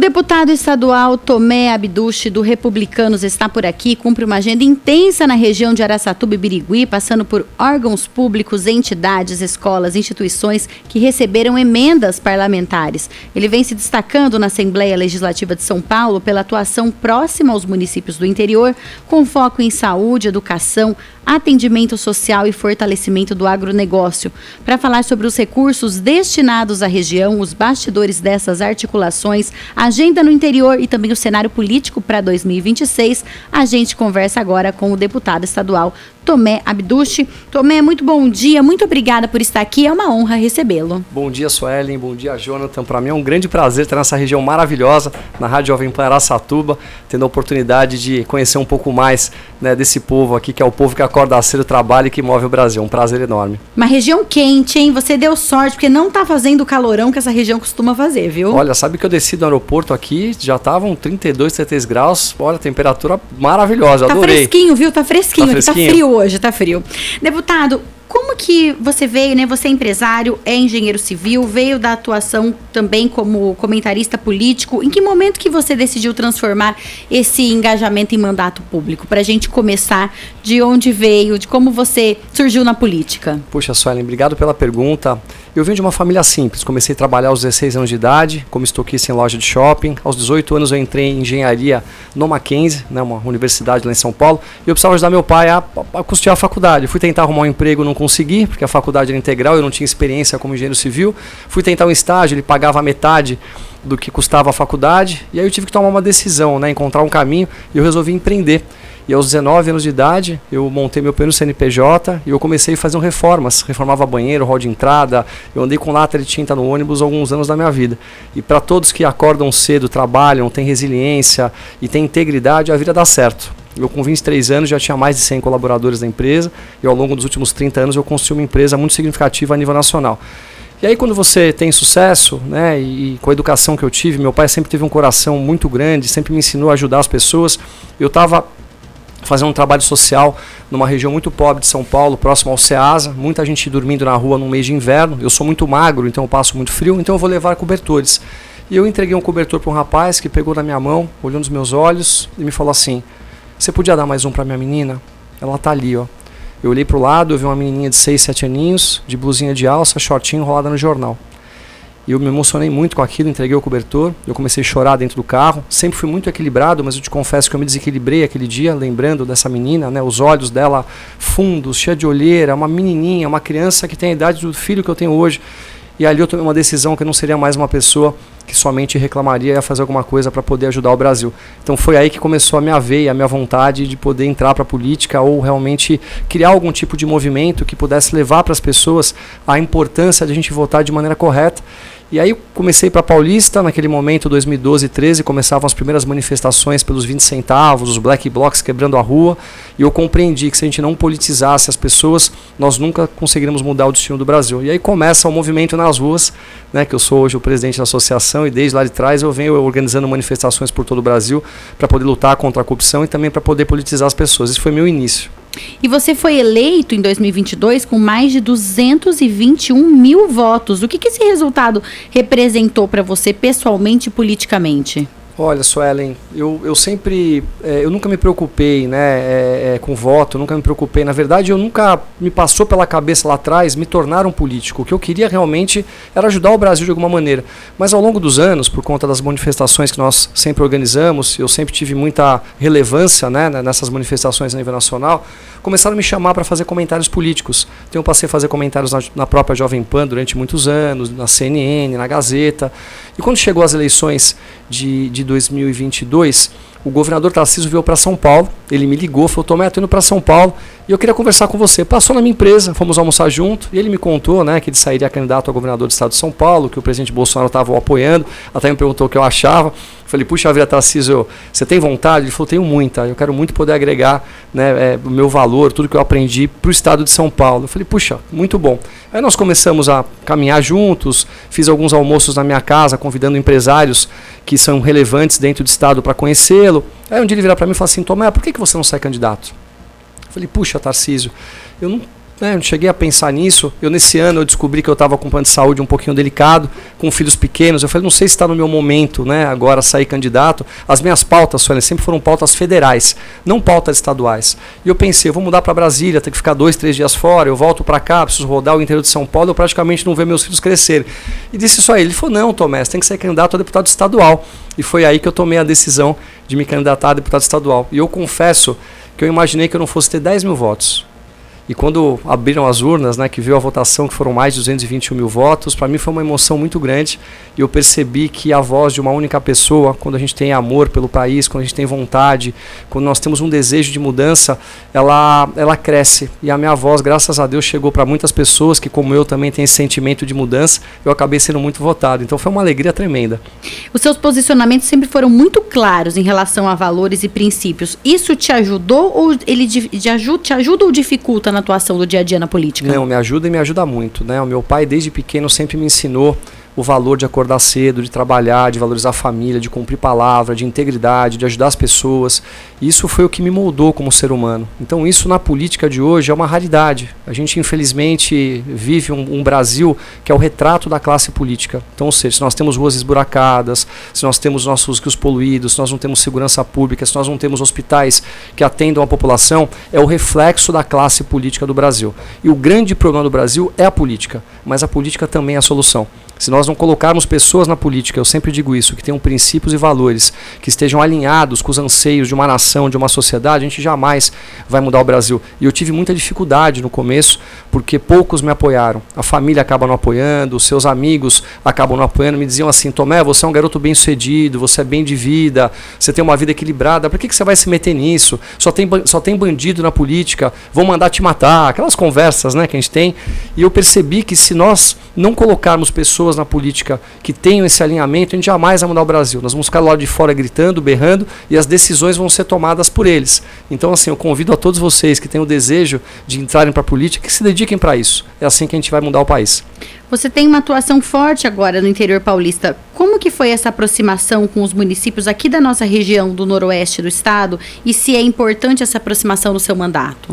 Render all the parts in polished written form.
deputado estadual Tomé Abduche, do Republicanos, está por aqui, cumpre uma agenda intensa na região de Araçatuba e Birigui, passando por órgãos públicos, entidades, escolas, instituições que receberam emendas parlamentares. Ele vem se destacando na Assembleia Legislativa de São Paulo pela atuação próxima aos municípios do interior, com foco em saúde, educação, atendimento social e fortalecimento do agronegócio. Para falar sobre os recursos destinados à região, os bastidores dessas articulações, a agenda no interior e também o cenário político para 2026, a gente conversa agora com o deputado estadual Tomé Abduche. Tomé, muito bom dia, muito obrigada por estar aqui, é uma honra recebê-lo. Bom dia, Suelen, bom dia, Jonathan. Para mim é um grande prazer estar nessa região maravilhosa, na Rádio Jovem Pan Araçatuba, tendo a oportunidade de conhecer um pouco mais, né, desse povo aqui, que é o povo que acorda cedo, trabalha e que move o Brasil. Um prazer enorme. Uma região quente, hein? Você deu sorte, porque não tá fazendo o calorão que essa região costuma fazer, viu? Olha, sabe que eu desci do aeroporto aqui, já estavam 32, 33 graus, olha, temperatura maravilhosa, tá adorei. Tá fresquinho, viu? Tá fresquinho, tá fresquinho. Aqui tá frio hoje, tá frio. Deputado, como que você veio, né? Você é empresário, é engenheiro civil, veio da atuação também como comentarista político. Em que momento que você decidiu transformar esse engajamento em mandato público? Para a gente começar de onde veio, de como você surgiu na política. Puxa, Suelen, obrigado pela pergunta. Eu vim de uma família simples, comecei a trabalhar aos 16 anos de idade, como estoquista em loja de shopping. Aos 18 anos eu entrei em engenharia no Mackenzie, né, uma universidade lá em São Paulo, e eu precisava ajudar meu pai a custear a faculdade. Fui tentar arrumar um emprego, não consegui, porque a faculdade era integral, eu não tinha experiência como engenheiro civil. Fui tentar um estágio, ele pagava a metade do que custava a faculdade, e aí eu tive que tomar uma decisão, né, encontrar um caminho, e eu resolvi empreender. E aos 19 anos de idade, eu montei meu primeiro CNPJ e eu comecei a fazer reformas. Reformava banheiro, hall de entrada, eu andei com lata de tinta no ônibus alguns anos da minha vida. E para todos que acordam cedo, trabalham, têm resiliência e têm integridade, a vida dá certo. Eu com 23 anos já tinha mais de 100 colaboradores da empresa e ao longo dos últimos 30 anos eu construí uma empresa muito significativa a nível nacional. E aí quando você tem sucesso, né, e com a educação que eu tive, meu pai sempre teve um coração muito grande, sempre me ensinou a ajudar as pessoas. Eu estava fazendo um trabalho social numa região muito pobre de São Paulo, próximo ao Ceasa, muita gente dormindo na rua num mês de inverno. Eu sou muito magro, então eu passo muito frio, então eu vou levar cobertores. E eu entreguei um cobertor para um rapaz que pegou na minha mão, olhou nos meus olhos e me falou assim: você podia dar mais um para minha menina? Ela tá ali, ó. Eu olhei para o lado, eu vi uma menininha de 6, 7 aninhos, de blusinha de alça, shortinho, enrolada no jornal. E eu me emocionei muito com aquilo, entreguei o cobertor, eu comecei a chorar dentro do carro. Sempre fui muito equilibrado, mas eu te confesso que eu me desequilibrei aquele dia, lembrando dessa menina, né, os olhos dela fundos, cheia de olheira, uma menininha, uma criança que tem a idade do filho que eu tenho hoje. E ali eu tomei uma decisão que eu não seria mais uma pessoa que somente reclamaria e ia fazer alguma coisa para poder ajudar o Brasil. Então foi aí que começou a minha veia, a minha vontade de poder entrar para a política ou realmente criar algum tipo de movimento que pudesse levar para as pessoas a importância de a gente votar de maneira correta. E aí comecei para Paulista, naquele momento, 2012, 2013, começavam as primeiras manifestações pelos 20 centavos, os black blocs quebrando a rua, e eu compreendi que se a gente não politizasse as pessoas, nós nunca conseguiríamos mudar o destino do Brasil. E aí começa o movimento nas ruas, né, que eu sou hoje o presidente da associação, e desde lá de trás eu venho organizando manifestações por todo o Brasil para poder lutar contra a corrupção e também para poder politizar as pessoas. Esse foi meu início. E você foi eleito em 2022 com mais de 221 mil votos. O que esse resultado representou para você pessoalmente e politicamente? Olha, Suelen, eu sempre, eu nunca me preocupei, né, com voto, nunca me preocupei. Na verdade, eu nunca me passou pela cabeça lá atrás me tornar um político. O que eu queria realmente era ajudar o Brasil de alguma maneira. Mas ao longo dos anos, por conta das manifestações que nós sempre organizamos, eu sempre tive muita relevância, né, nessas manifestações a nível nacional, começaram a me chamar para fazer comentários políticos. Então eu passei a fazer comentários na própria Jovem Pan durante muitos anos, na CNN, na Gazeta. E quando chegou as eleições de 2022, o governador Tarcísio veio para São Paulo, ele me ligou, falou: Tomé, estou indo para São Paulo e eu queria conversar com você. Passou na minha empresa, fomos almoçar junto, e ele me contou, né, que ele sairia candidato a governador do estado de São Paulo, que o presidente Bolsonaro estava o apoiando, até me perguntou o que eu achava. Falei: puxa vida, Tarcísio, você tem vontade? Ele falou: tenho muita, eu quero muito poder agregar, né, o meu valor, tudo que eu aprendi para o estado de São Paulo. Eu falei: puxa, muito bom. Aí nós começamos a caminhar juntos, fiz alguns almoços na minha casa, convidando empresários que são relevantes dentro do estado para conhecê-lo. Aí um dia ele virou para mim e falou assim: Tomé, por que você não sai candidato? Eu falei: puxa, Tarcísio, eu né? Eu não cheguei a pensar nisso. Nesse ano, eu descobri que eu estava com um plano de saúde um pouquinho delicado, com filhos pequenos. Eu falei, não sei se está no meu momento, né, agora sair candidato. As minhas pautas, Sônia, sempre foram pautas federais, não pautas estaduais. E eu pensei, eu vou mudar para Brasília, ter que ficar 2, 3 dias fora, eu volto para cá, preciso rodar o interior de São Paulo, eu praticamente não vejo meus filhos crescerem. E disse isso a ele. Ele falou, não, Tomé, você tem que ser candidato a deputado estadual. E foi aí que eu tomei a decisão de me candidatar a deputado estadual. E eu confesso que eu imaginei que eu não fosse ter 10 mil votos. E quando abriram as urnas, né, que veio a votação, que foram mais de 221 mil votos, para mim foi uma emoção muito grande. E eu percebi que a voz de uma única pessoa, quando a gente tem amor pelo país, quando a gente tem vontade, quando nós temos um desejo de mudança, ela cresce. E a minha voz, graças a Deus, chegou para muitas pessoas que, como eu, também têm esse sentimento de mudança. Eu acabei sendo muito votado. Então foi uma alegria tremenda. Os seus posicionamentos sempre foram muito claros em relação a valores e princípios. Isso te ajudou ou ele te ajuda ou dificulta na atuação do dia a dia na política? Não, me ajuda e me ajuda muito, né? O meu pai, desde pequeno, sempre me ensinou o valor de acordar cedo, de trabalhar, de valorizar a família, de cumprir palavra, de integridade, de ajudar as pessoas. Isso foi o que me moldou como ser humano. Então isso na política de hoje é uma raridade. A gente infelizmente vive um Brasil que é o retrato da classe política. Então, ou seja, se nós temos ruas esburacadas, se nós temos nossos rios poluídos, se nós não temos segurança pública, se nós não temos hospitais que atendam a população, é o reflexo da classe política do Brasil. E o grande problema do Brasil é a política, mas a política também é a solução. Se nós não colocarmos pessoas na política, eu sempre digo isso, que tenham princípios e valores, que estejam alinhados com os anseios de uma nação, de uma sociedade, a gente jamais vai mudar o Brasil. E eu tive muita dificuldade no começo, porque poucos me apoiaram. A família acaba não apoiando, os seus amigos acabam não apoiando, me diziam assim, Tomé, você é um garoto bem-sucedido, você é bem de vida, você tem uma vida equilibrada, por que você vai se meter nisso? Só tem bandido na política, vão mandar te matar, aquelas conversas, né, que a gente tem. E eu percebi que se nós não colocarmos pessoas na política que tenham esse alinhamento, a gente jamais vai mudar o Brasil. Nós vamos ficar lá de fora gritando, berrando, e as decisões vão ser tomadas por eles. Então, assim, eu convido a todos vocês que têm o desejo de entrarem para a política, que se dediquem para isso. É assim que a gente vai mudar o país. Você tem uma atuação forte agora no interior paulista. Como que foi essa aproximação com os municípios aqui da nossa região do noroeste do estado? E se é importante essa aproximação no seu mandato?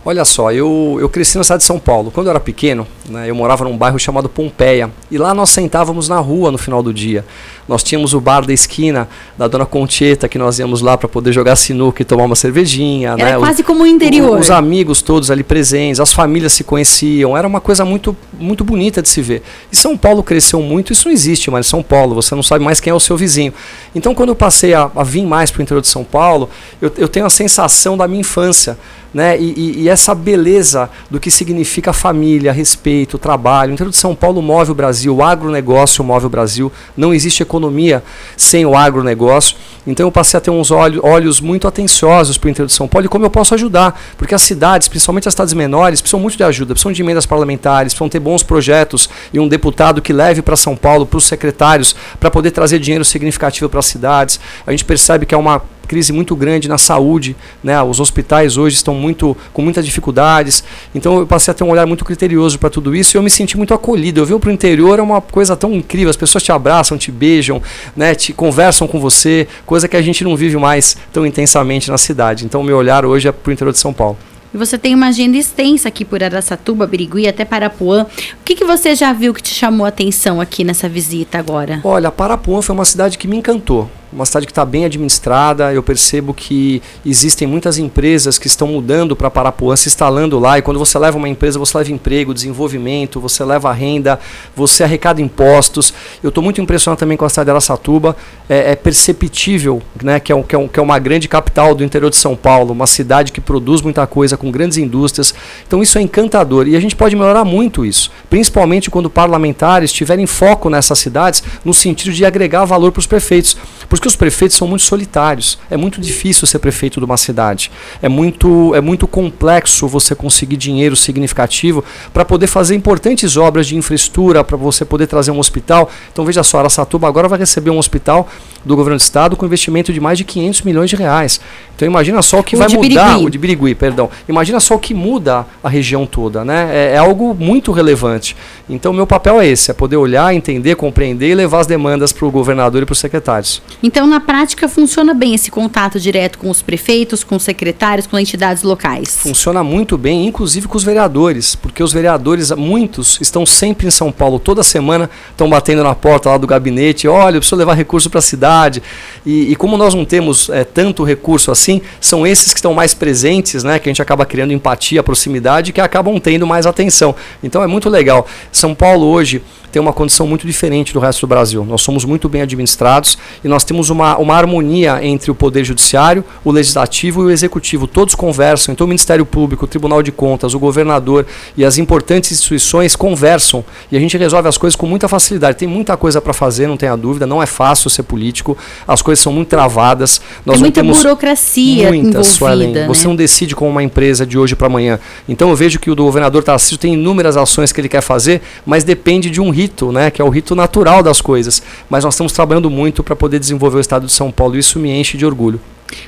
Olha só, eu cresci na cidade de São Paulo. Quando eu era pequeno, né, eu morava num bairro chamado Pompeia. E lá nós sentávamos na rua no final do dia. Nós tínhamos o bar da esquina da Dona Concheta, que nós íamos lá para poder jogar sinuca e tomar uma cervejinha. Era, né, quase como o interior. Os amigos todos ali presentes, as famílias se conheciam. Era uma coisa muito, muito bonita de se ver. E São Paulo cresceu muito, isso não existe mais em São Paulo. Você não sabe mais quem é o seu vizinho. Então, quando eu passei a vir mais para o interior de São Paulo, eu tenho a sensação da minha infância, né? E essa beleza do que significa família, respeito, trabalho. O interior de São Paulo move o Brasil, o agronegócio move o Brasil, não existe economia sem o agronegócio. Então eu passei a ter uns olhos muito atenciosos para o interior de São Paulo e como eu posso ajudar, porque as cidades, principalmente as cidades menores, precisam muito de ajuda, precisam de emendas parlamentares, precisam ter bons projetos e um deputado que leve para São Paulo, para os secretários, para poder trazer dinheiro significativo para as cidades. A gente percebe que é uma crise muito grande na saúde, né? Os hospitais hoje estão com muitas dificuldades, então eu passei a ter um olhar muito criterioso para tudo isso e eu me senti muito acolhido. Eu vim para o interior, é uma coisa tão incrível, as pessoas te abraçam, te beijam, né? Te conversam com você, coisa que a gente não vive mais tão intensamente na cidade. Então o meu olhar hoje é para o interior de São Paulo. E você tem uma agenda extensa aqui por Araçatuba, Birigui, até Parapuã. O que você já viu que te chamou a atenção aqui nessa visita agora? Olha, Parapuã foi uma cidade que me encantou. Uma cidade que está bem administrada. Eu percebo que existem muitas empresas que estão mudando para Parapuã, se instalando lá. E quando você leva uma empresa, você leva emprego, desenvolvimento, você leva renda, você arrecada impostos. Eu estou muito impressionado também com a cidade de Araçatuba. É perceptível, né, que é uma grande capital do interior de São Paulo, uma cidade que produz muita coisa, com grandes indústrias. Então isso é encantador. E a gente pode melhorar muito isso, principalmente quando parlamentares tiverem foco nessas cidades, no sentido de agregar valor para os prefeitos. Porque os prefeitos são muito solitários. É muito difícil ser prefeito de uma cidade. É muito complexo você conseguir dinheiro significativo para poder fazer importantes obras de infraestrutura, para você poder trazer um hospital. Então veja só, Araçatuba agora vai receber um hospital do governo do estado com investimento de mais de 500 milhões de reais. Então imagina só o que vai mudar, o de Birigui, perdão. Imagina só o que muda a região toda, né? É algo muito relevante. Então meu papel é esse, é poder olhar, entender, compreender e levar as demandas para o governador e para os secretários. Então, na prática, funciona bem esse contato direto com os prefeitos, com os secretários, com entidades locais? Funciona muito bem, inclusive com os vereadores, porque os vereadores, muitos, estão sempre em São Paulo, toda semana estão batendo na porta lá do gabinete, olha, eu preciso levar recurso para a cidade, e como nós não temos tanto recurso assim, são esses que estão mais presentes, né, que a gente acaba criando empatia, proximidade, que acabam tendo mais atenção. Então é muito legal. São Paulo hoje tem uma condição muito diferente do resto do Brasil. Nós somos muito bem administrados e nós temos uma harmonia entre o Poder Judiciário, o Legislativo e o Executivo. Todos conversam, então o Ministério Público, o Tribunal de Contas, o Governador e as importantes instituições conversam e a gente resolve as coisas com muita facilidade. Tem muita coisa para fazer, não tenha dúvida, não é fácil ser político, as coisas são muito travadas. Nós muita temos burocracia envolvida. Suelen, né? Você não decide com uma empresa de hoje para amanhã. Então eu vejo que o governador Tarcísio tem inúmeras ações que ele quer fazer, mas depende de um rito, né, que é o rito natural das coisas. Mas nós estamos trabalhando muito para poder desenvolver o estado de São Paulo e isso me enche de orgulho.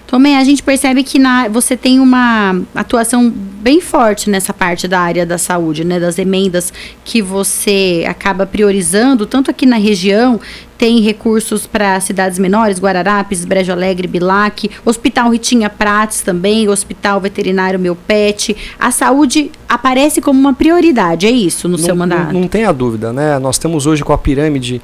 Tomé, a gente percebe que você tem uma atuação bem forte nessa parte da área da saúde, né, das emendas que você acaba priorizando, tanto aqui na região, tem recursos para cidades menores, Guararapes, Brejo Alegre, Bilac, Hospital Ritinha Prates também, Hospital Veterinário Meu Pet. A saúde aparece como uma prioridade, é isso, no seu mandato? Não tenha dúvida, né? Nós estamos hoje com a pirâmide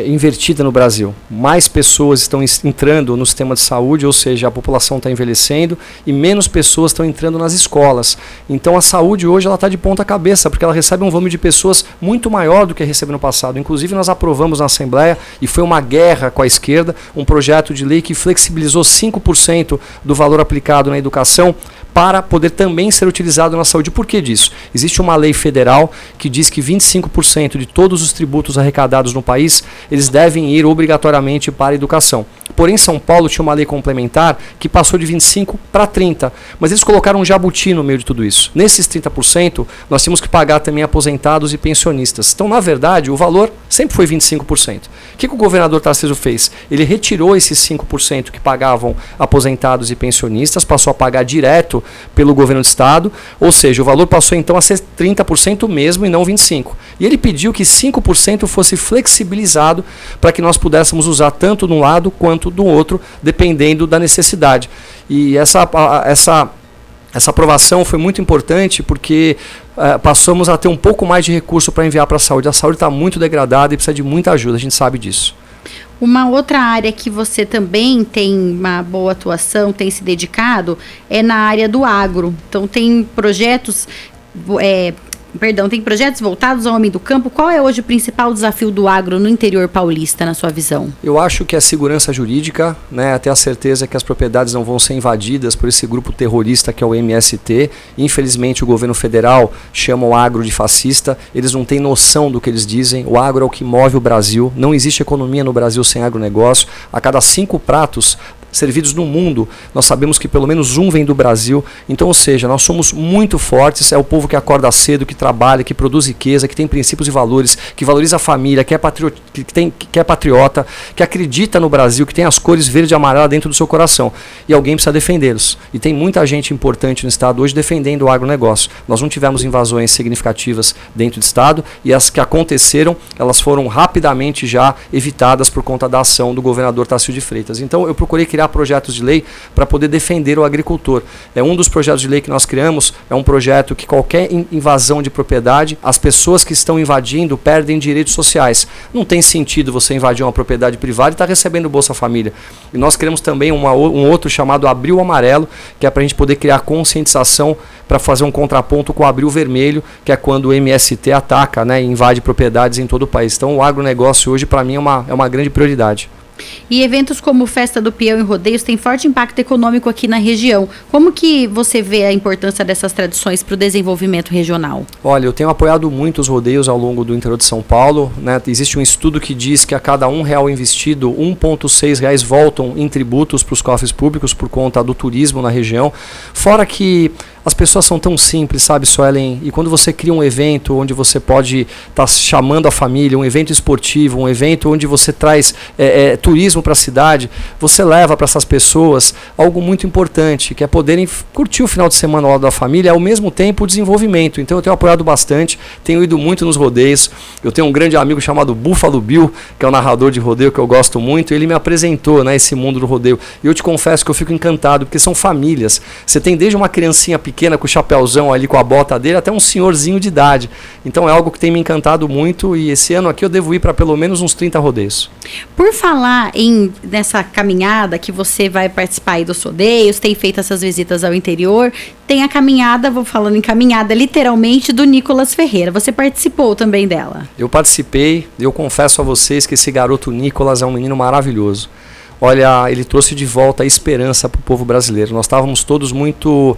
invertida no Brasil. Mais pessoas estão entrando no sistema de saúde, ou seja, a população está envelhecendo e menos pessoas estão entrando nas escolas. Então a saúde hoje ela está de ponta cabeça, porque ela recebe um volume de pessoas muito maior do que recebeu no passado. Inclusive nós aprovamos na Assembleia, e foi uma guerra com a esquerda, um projeto de lei que flexibilizou 5% do valor aplicado na educação para poder também ser utilizado na saúde. Por que disso? Existe uma lei federal que diz que 25% de todos os tributos arrecadados no país, eles devem ir obrigatoriamente para a educação. Porém, São Paulo tinha uma lei complementar que passou de 25% para 30%, mas eles colocaram um jabuti no meio de tudo isso. Nesses 30%, nós tínhamos que pagar também aposentados e pensionistas. Então, na verdade, o valor sempre foi 25%. O que o governador Tarcísio fez? Ele retirou esses 5% que pagavam aposentados e pensionistas, passou a pagar direto pelo governo do estado, ou seja, o valor passou então a ser 30% mesmo e não 25%. E ele pediu que 5% fosse flexibilizado para que nós pudéssemos usar tanto de um lado quanto do outro, dependendo da necessidade. E essa aprovação foi muito importante porque passamos a ter um pouco mais de recurso para enviar para a saúde. A saúde está muito degradada e precisa de muita ajuda, a gente sabe disso. Uma outra área que você também tem uma boa atuação, tem se dedicado, é na área do agro. Então tem projetos voltados ao homem do campo. Qual é hoje o principal desafio do agro no interior paulista, na sua visão? Eu acho que é a segurança jurídica, né, ter a certeza que as propriedades não vão ser invadidas por esse grupo terrorista que é o MST. Infelizmente o governo federal chama o agro de fascista, eles não têm noção do que eles dizem. O agro é o que move o Brasil, não existe economia no Brasil sem agronegócio. A cada 5 pratos servidos no mundo, nós sabemos que pelo menos um vem do Brasil. Então, ou seja, nós somos muito fortes, é o povo que acorda cedo, que trabalha, que produz riqueza, que tem princípios e valores, que valoriza a família, que é patriota, que acredita no Brasil, que tem as cores verde e amarela dentro do seu coração. E alguém precisa defendê-los. E tem muita gente importante no estado hoje defendendo o agronegócio. Nós não tivemos invasões significativas dentro do estado e as que aconteceram, elas foram rapidamente já evitadas por conta da ação do governador Tarcísio de Freitas. Então, eu procurei criar projetos de lei para poder defender o agricultor. Um dos projetos de lei que nós criamos é um projeto que qualquer invasão de propriedade, as pessoas que estão invadindo perdem direitos sociais. Não tem sentido você invadir uma propriedade privada e estar recebendo Bolsa Família. E nós criamos também um outro chamado Abril Amarelo, que é para a gente poder criar conscientização para fazer um contraponto com o Abril Vermelho, que é quando o MST ataca, né, e invade propriedades em todo o país. Então o agronegócio hoje para mim é uma grande prioridade. E eventos como Festa do Peão e Rodeios têm forte impacto econômico aqui na região. Como que você vê a importância dessas tradições para o desenvolvimento regional? Olha, eu tenho apoiado muito os rodeios ao longo do interior de São Paulo, né? Existe um estudo que diz que a cada R$1 investido, R$1,6 voltam em tributos para os cofres públicos por conta do turismo na região. Fora que As pessoas são tão simples, sabe, Suelen? E quando você cria um evento onde você pode estar chamando a família, um evento esportivo, um evento onde você traz turismo para a cidade, você leva para essas pessoas algo muito importante, que é poderem curtir o final de semana ao lado da família, ao mesmo tempo o desenvolvimento. Então eu tenho apoiado bastante, tenho ido muito nos rodeios. Eu tenho um grande amigo chamado Buffalo Bill, que é um narrador de rodeio que eu gosto muito, e ele me apresentou, né, esse mundo do rodeio. E eu te confesso que eu fico encantado, porque são famílias. Você tem desde uma criancinha pequena com o chapéuzão ali, com a bota dele, até um senhorzinho de idade. Então é algo que tem me encantado muito, e esse ano aqui eu devo ir para pelo menos uns 30 rodeios. Por falar nessa caminhada que você vai participar aí dos rodeios, tem feito essas visitas ao interior, tem a caminhada, vou falando em caminhada literalmente, do Nicolas Ferreira. Você participou também dela? Eu participei, eu confesso a vocês que esse garoto Nicolas é um menino maravilhoso. Olha, ele trouxe de volta a esperança para o povo brasileiro. Nós estávamos todos muito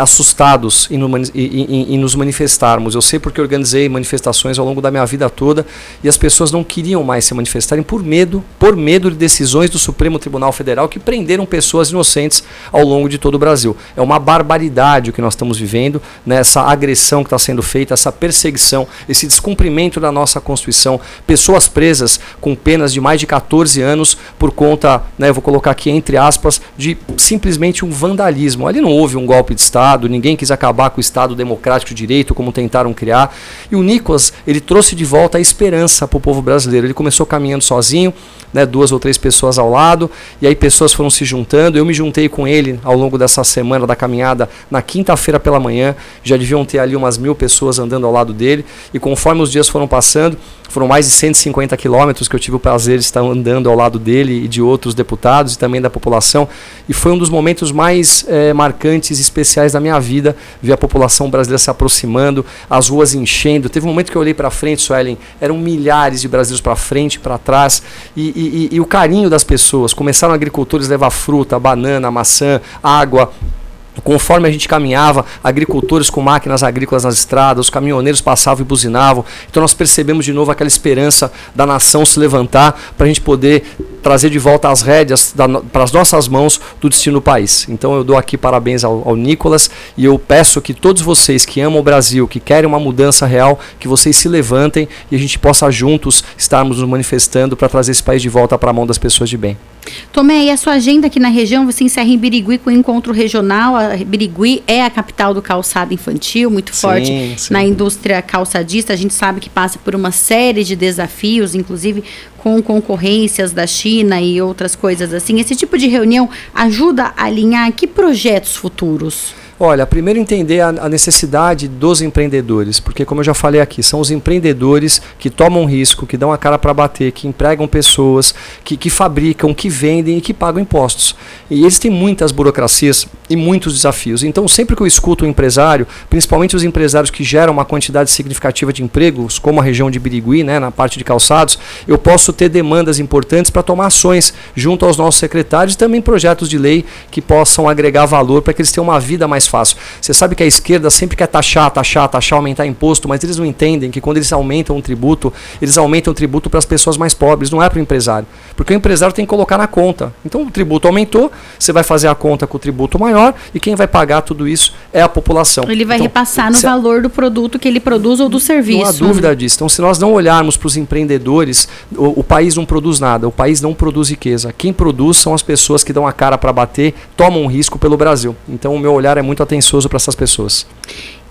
assustados em nos manifestarmos. Eu sei porque organizei manifestações ao longo da minha vida toda e as pessoas não queriam mais se manifestarem por medo de decisões do Supremo Tribunal Federal que prenderam pessoas inocentes ao longo de todo o Brasil. É uma barbaridade o que nós estamos vivendo, né? Essa agressão que está sendo feita, essa perseguição, esse descumprimento da nossa Constituição, pessoas presas com penas de mais de 14 anos por conta, né, eu vou colocar aqui entre aspas, de simplesmente um vandalismo. Ali não houve um golpe de Estado, ninguém quis acabar com o Estado democrático de direito como tentaram criar. E o Nicolas, ele trouxe de volta a esperança para o povo brasileiro. Ele começou caminhando sozinho, né, 2 ou 3 pessoas ao lado, e aí pessoas foram se juntando. Eu me juntei com ele ao longo dessa semana da caminhada na quinta-feira pela manhã. Já deviam ter ali umas 1000 pessoas andando ao lado dele, e conforme os dias foram passando, foram mais de 150 quilômetros que eu tive o prazer de estar andando ao lado dele e de outros deputados e também da população, e foi um dos momentos mais marcantes e especiais da minha vida, ver a população brasileira se aproximando, as ruas enchendo. Teve um momento que eu olhei para frente, Suelen, eram milhares de brasileiros para frente, para trás, e o carinho das pessoas. Começaram agricultores a levar fruta, banana, maçã, água. Conforme a gente caminhava, agricultores com máquinas agrícolas nas estradas, os caminhoneiros passavam e buzinavam. Então nós percebemos de novo aquela esperança da nação se levantar para a gente poder trazer de volta as rédeas para as nossas mãos do destino do país. Então eu dou aqui parabéns ao Nicolas, e eu peço que todos vocês que amam o Brasil, que querem uma mudança real, que vocês se levantem e a gente possa juntos estarmos nos manifestando para trazer esse país de volta para a mão das pessoas de bem. Tomé, e a sua agenda aqui na região, você encerra em Birigui com o encontro regional. A Birigui é a capital do calçado infantil, muito forte na indústria calçadista. A gente sabe que passa por uma série de desafios, inclusive com concorrências da China e outras coisas assim. Esse tipo de reunião ajuda a alinhar que projetos futuros? Olha, primeiro entender a necessidade dos empreendedores, porque como eu já falei aqui, são os empreendedores que tomam risco, que dão a cara para bater, que empregam pessoas, que fabricam, que vendem e que pagam impostos. E eles têm muitas burocracias e muitos desafios. Então, sempre que eu escuto um empresário, principalmente os empresários que geram uma quantidade significativa de empregos, como a região de Birigui, né, na parte de calçados, eu posso ter demandas importantes para tomar ações junto aos nossos secretários e também projetos de lei que possam agregar valor para que eles tenham uma vida mais fácil. Você sabe que a esquerda sempre quer taxar, aumentar imposto, mas eles não entendem que quando eles aumentam o tributo para as pessoas mais pobres, não é para o empresário. Porque o empresário tem que colocar na conta. Então o tributo aumentou, você vai fazer a conta com o tributo maior e quem vai pagar tudo isso é a população. Ele vai repassar no valor do produto que ele produz ou do serviço. Não há dúvida disso. Então, se nós não olharmos para os empreendedores, o país não produz nada, o país não produz riqueza. Quem produz são as pessoas que dão a cara para bater, tomam um risco pelo Brasil. Então, o meu olhar é muito atencioso para essas pessoas.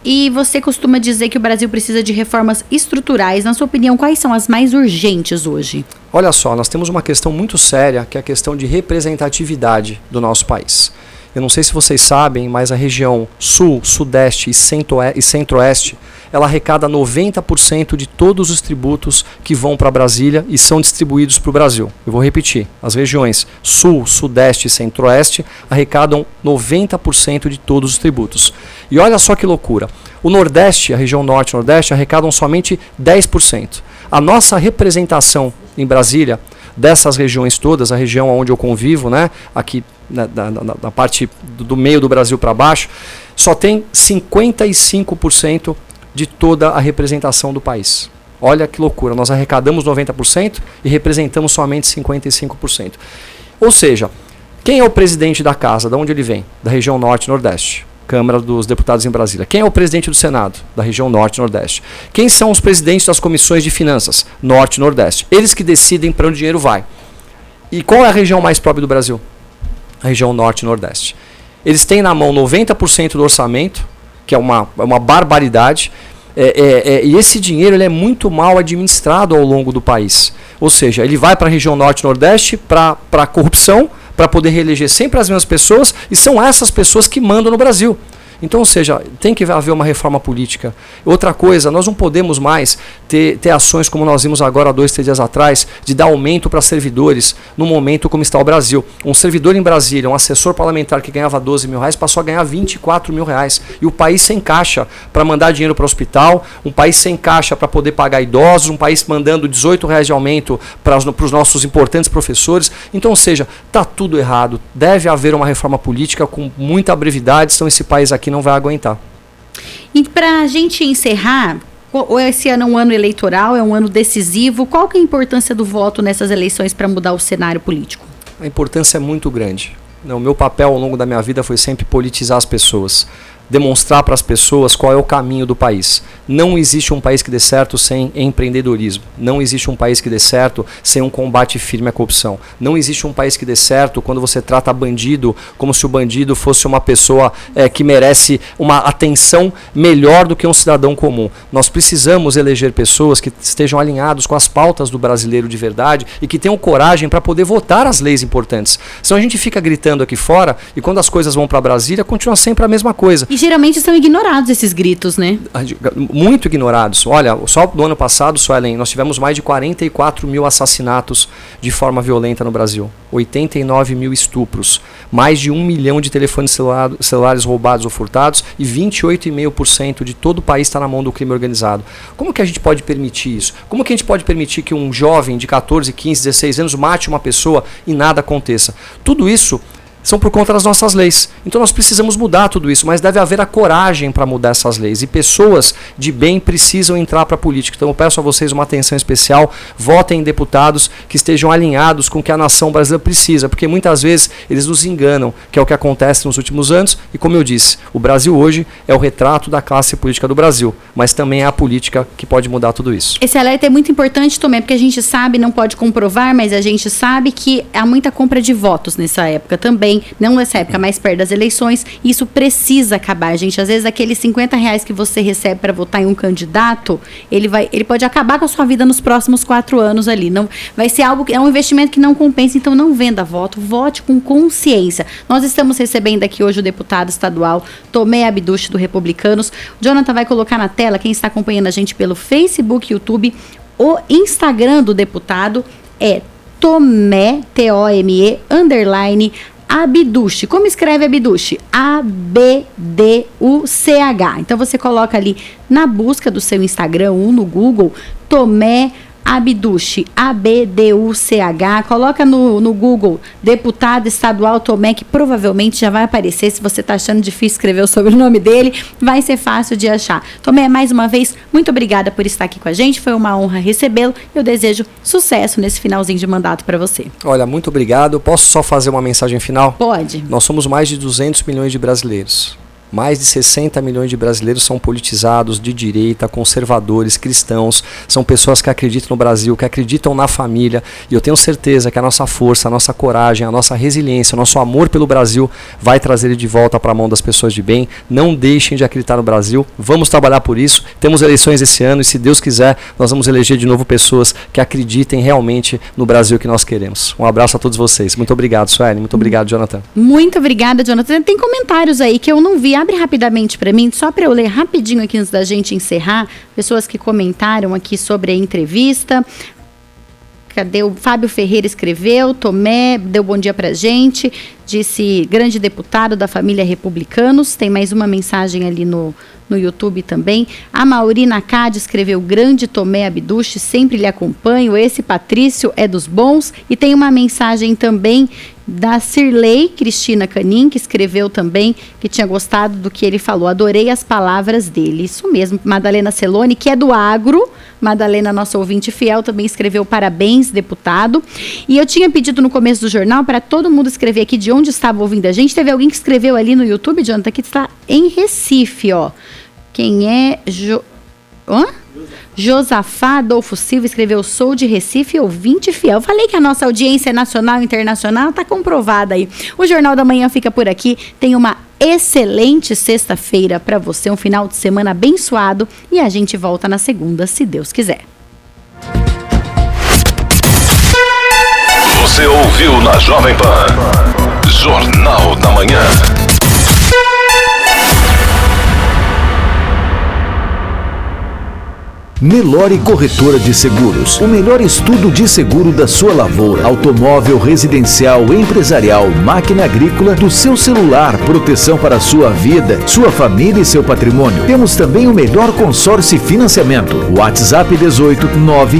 E você costuma dizer que o Brasil precisa de reformas estruturais. Na sua opinião, quais são as mais urgentes hoje? Olha só, nós temos uma questão muito séria, que é a questão de representatividade do nosso país. Eu não sei se vocês sabem, mas a região sul, sudeste e centro-oeste, ela arrecada 90% de todos os tributos que vão para Brasília e são distribuídos para o Brasil. Eu vou repetir, as regiões sul, sudeste e centro-oeste arrecadam 90% de todos os tributos. E olha só que loucura, o nordeste, a região norte e nordeste arrecadam somente 10%. A nossa representação em Brasília, dessas regiões todas, a região onde eu convivo, né, aqui na parte do meio do Brasil para baixo, só tem 55% de toda a representação do país. Olha que loucura, nós arrecadamos 90% e representamos somente 55%. Ou seja, quem é o presidente da casa? De onde ele vem? Da região norte e nordeste. Câmara dos Deputados em Brasília. Quem é o presidente do Senado? Da região Norte e Nordeste. Quem são os presidentes das comissões de finanças? Norte e Nordeste. Eles que decidem para onde o dinheiro vai. E qual é a região mais pobre do Brasil? A região Norte e Nordeste. Eles têm na mão 90% do orçamento, que é uma barbaridade, e esse dinheiro ele é muito mal administrado ao longo do país. Ou seja, ele vai para a região Norte e Nordeste para a corrupção, para poder reeleger sempre as mesmas pessoas, e são essas pessoas que mandam no Brasil. Então, ou seja, tem que haver uma reforma política. Outra coisa, nós não podemos mais ter ações como nós vimos agora, 2, 3 dias atrás, de dar aumento para servidores no momento como está o Brasil. Um servidor em Brasília, um assessor parlamentar que ganhava R$12.000, passou a ganhar R$24.000. E o país sem caixa para mandar dinheiro para o hospital, um país sem caixa para poder pagar idosos, um país mandando R$18 de aumento para os nossos importantes professores. Então, ou seja, está tudo errado. Deve haver uma reforma política com muita brevidade, senão esse país aqui não vai aguentar. E para a gente encerrar, esse ano é um ano eleitoral, é um ano decisivo. Qual que é a importância do voto nessas eleições para mudar o cenário político? A importância é muito grande. O meu papel ao longo da minha vida foi sempre politizar as pessoas, demonstrar para as pessoas qual é o caminho do país. Não existe um país que dê certo sem empreendedorismo. Não existe um país que dê certo sem um combate firme à corrupção. Não existe um país que dê certo quando você trata bandido como se o bandido fosse uma pessoa que merece uma atenção melhor do que um cidadão comum. Nós precisamos eleger pessoas que estejam alinhados com as pautas do brasileiro de verdade e que tenham coragem para poder votar as leis importantes. Senão a gente fica gritando aqui fora e quando as coisas vão para Brasília, continua sempre a mesma coisa. E geralmente são ignorados esses gritos, né? Muito ignorados. Olha, só no ano passado, Suelen, nós tivemos mais de 44 mil assassinatos de forma violenta no Brasil. 89 mil estupros. Mais de 1 milhão de telefones celulares roubados ou furtados e 28,5% de todo o país está na mão do crime organizado. Como que a gente pode permitir isso? Como que a gente pode permitir que um jovem de 14, 15, 16 anos mate uma pessoa e nada aconteça? Tudo isso são por conta das nossas leis. Então nós precisamos mudar tudo isso, mas deve haver a coragem para mudar essas leis. E pessoas de bem precisam entrar para a política. Então eu peço a vocês uma atenção especial, votem em deputados que estejam alinhados com o que a nação brasileira precisa, porque muitas vezes eles nos enganam, que é o que acontece nos últimos anos. E como eu disse, o Brasil hoje é o retrato da classe política do Brasil, mas também é a política que pode mudar tudo isso. Esse alerta é muito importante também, porque a gente sabe, não pode comprovar, mas a gente sabe que há muita compra de votos nessa época também. Não nessa época, mais perto das eleições, isso precisa acabar, gente. Às vezes aqueles R$50 que você recebe para votar em um candidato, ele pode acabar com a sua vida nos próximos 4 anos ali. Não, vai ser algo que é um investimento que não compensa, então não venda voto, vote com consciência. Nós estamos recebendo aqui hoje o deputado estadual Tomé Abdushi, do Republicanos. O Jonathan vai colocar na tela, quem está acompanhando a gente pelo Facebook, YouTube, o Instagram do deputado é Tomé, T-O-M-E, _ Abdushi. Como escreve Abdushi? A-B-D-U-C-H. Então você coloca ali na busca do seu Instagram ou no Google, Tomé Abdushi, A-B-D-U-C-H. Coloca no Google deputado estadual Tomé, que provavelmente já vai aparecer. Se você está achando difícil escrever o sobrenome dele, vai ser fácil de achar. Tomé, mais uma vez, muito obrigada por estar aqui com a gente. Foi uma honra recebê-lo. Eu desejo sucesso nesse finalzinho de mandato para você. Olha, muito obrigado. Posso só fazer uma mensagem final? Pode. Nós somos mais de 200 milhões de brasileiros. Mais de 60 milhões de brasileiros são politizados, de direita, conservadores, cristãos. São pessoas que acreditam no Brasil, que acreditam na família. E eu tenho certeza que a nossa força, a nossa coragem, a nossa resiliência, o nosso amor pelo Brasil vai trazer ele de volta para a mão das pessoas de bem. Não deixem de acreditar no Brasil. Vamos trabalhar por isso. Temos eleições esse ano e, se Deus quiser, nós vamos eleger de novo pessoas que acreditem realmente no Brasil que nós queremos. Um abraço a todos vocês. Muito obrigado, Sueli. Muito obrigado, Jonathan. Muito obrigada, Jonathan. Tem comentários aí que eu não vi. Abre rapidamente para mim, só para eu ler rapidinho aqui antes da gente encerrar. Pessoas que comentaram aqui sobre a entrevista. Cadê? O Fábio Ferreira escreveu, Tomé deu bom dia pra gente, disse grande deputado da família Republicanos. Tem mais uma mensagem ali no YouTube também. A Maurina Cade escreveu, grande Tomé Abdushi, sempre lhe acompanho, esse Patrício é dos bons. E tem uma mensagem também Da Cirlei Cristina Canin, que escreveu também que tinha gostado do que ele falou. Adorei as palavras dele. Isso mesmo. Madalena Celone, que é do agro. Madalena, nossa ouvinte fiel, também escreveu parabéns, deputado. E eu tinha pedido no começo do jornal para todo mundo escrever aqui de onde estava ouvindo a gente. Teve alguém que escreveu ali no YouTube, Jonathan, que está em Recife, ó. Quem é? Josafá Adolfo Silva escreveu: sou de Recife, ouvinte fiel. Falei que a nossa audiência é nacional e internacional, tá comprovada aí. O Jornal da Manhã fica por aqui. Tenha uma excelente sexta-feira para você, um final de semana abençoado, e a gente volta na segunda, se Deus quiser. Você ouviu na Jovem Pan Jornal da Manhã. Nelore Corretora de Seguros, o melhor estudo de seguro da sua lavoura, automóvel, residencial, empresarial, máquina agrícola, do seu celular, proteção para a sua vida, sua família e seu patrimônio. Temos também o melhor consórcio e financiamento. WhatsApp 18 9